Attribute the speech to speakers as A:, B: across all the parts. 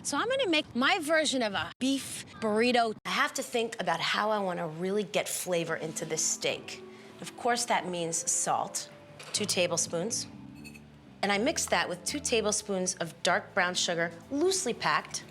A: So I'm gonna make my version of a beef burrito. I have to think about how I wanna really get flavor into this steak. Of course, that means salt, 2 tablespoons. And I mix that with 2 tablespoons of dark brown sugar, loosely packed.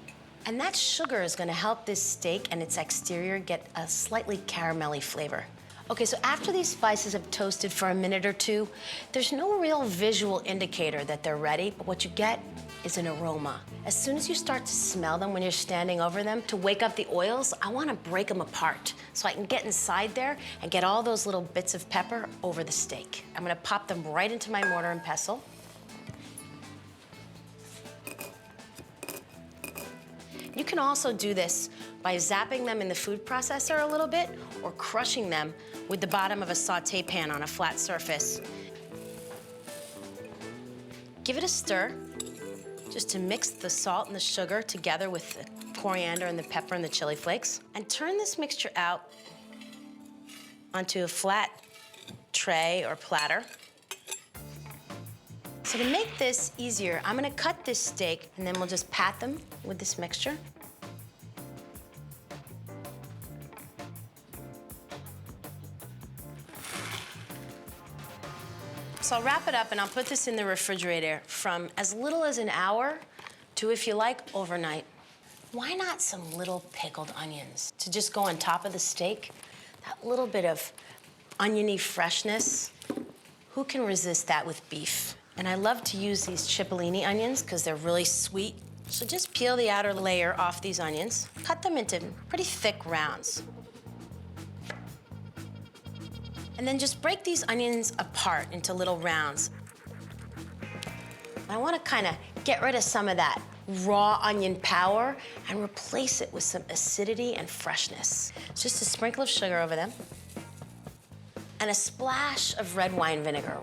A: And that sugar is gonna help this steak and its exterior get a slightly caramelly flavor. Okay, so after these spices have toasted for a minute or two, there's no real visual indicator that they're ready, but what you get is an aroma. As soon as you start to smell them when you're standing over them, to wake up the oils, I wanna break them apart so I can get inside there and get all those little bits of pepper over the steak. I'm gonna pop them right into my mortar and pestle. You can also do this by zapping them in the food processor a little bit or crushing them with the bottom of a saute pan on a flat surface. Give it a stir, just to mix the salt and the sugar together with the coriander and the pepper and the chili flakes. And turn this mixture out onto a flat tray or platter. So to make this easier, I'm gonna cut this steak and then we'll just pat them with this mixture. So I'll wrap it up and I'll put this in the refrigerator from as little as an hour to, if you like, overnight. Why not some little pickled onions to just go on top of the steak? That little bit of oniony freshness. Who can resist that with beef? And I love to use these cipollini onions because they're really sweet. So just peel the outer layer off these onions. Cut them into pretty thick rounds. And then just break these onions apart into little rounds. I want to kind of get rid of some of that raw onion power and replace it with some acidity and freshness. Just a sprinkle of sugar over them and a splash of red wine vinegar.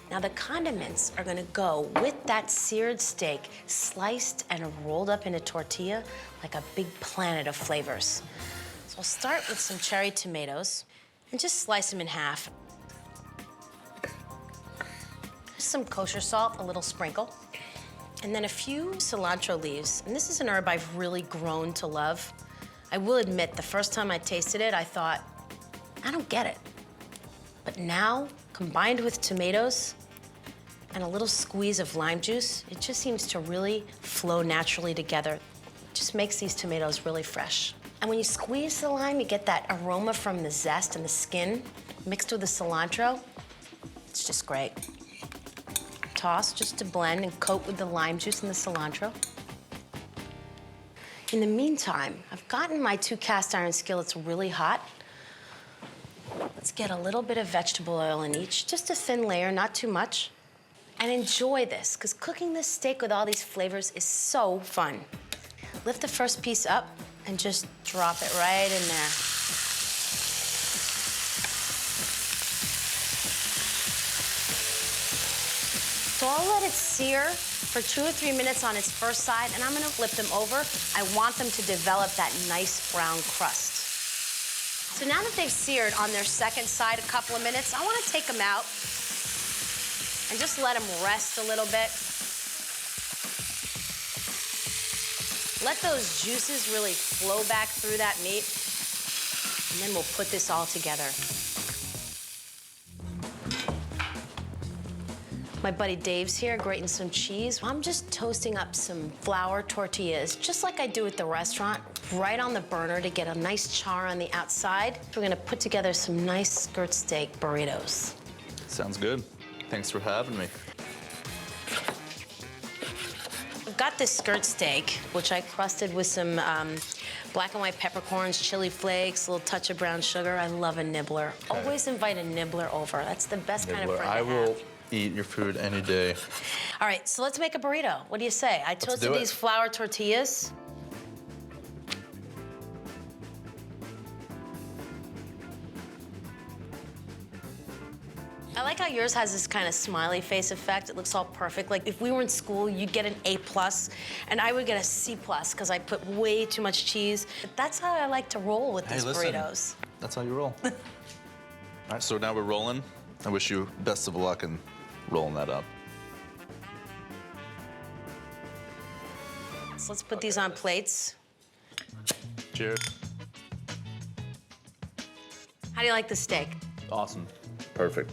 A: Now the condiments are gonna go with that seared steak, sliced and rolled up in a tortilla like a big planet of flavors. So I'll start with some cherry tomatoes and just slice them in half. Some kosher salt, a little sprinkle, and then a few cilantro leaves. And this is an herb I've really grown to love. I will admit, the first time I tasted it, I thought, I don't get it. But now, combined with tomatoes and a little squeeze of lime juice, it just seems to really flow naturally together. It just makes these tomatoes really fresh. And when you squeeze the lime, you get that aroma from the zest and the skin mixed with the cilantro. It's just great. Toss just to blend and coat with the lime juice and the cilantro. In the meantime, I've gotten my 2 cast iron skillets really hot. Let's get a little bit of vegetable oil in each, just a thin layer, not too much. And enjoy this, because cooking this steak with all these flavors is so fun. Lift the first piece up and just drop it right in there. So I'll let it sear for 2 or 3 minutes on its first side, and I'm gonna flip them over. I want them to develop that nice brown crust. So now that they've seared on their second side a couple of minutes, I wanna take them out and just let them rest a little bit. Let those juices really flow back through that meat, and then we'll put this all together. My buddy Dave's here grating some cheese. I'm just toasting up some flour tortillas, just like I do at the restaurant, right on the burner to get a nice char on the outside. We're gonna put together some nice skirt steak burritos.
B: Sounds good. Thanks for having me.
A: I've got this skirt steak, which I crusted with some black and white peppercorns, chili flakes, a little touch of brown sugar. I love a nibbler. Okay. Always invite a nibbler over. That's the best kind of friend to have.
B: I will eat your food any day.
A: All right, so let's make a burrito. What do you say? I toasted these flour tortillas. I like how yours has this kind of smiley face effect. It looks all perfect. Like if we were in school, you'd get an A+, and I would get a C+, because I put way too much cheese. But that's how I like to roll with these burritos.
B: That's how you roll. All right, so now we're rolling. I wish you best of luck in rolling that up.
A: So let's put these on plates.
B: Cheers.
A: How do you like the steak?
B: Awesome.
C: Perfect.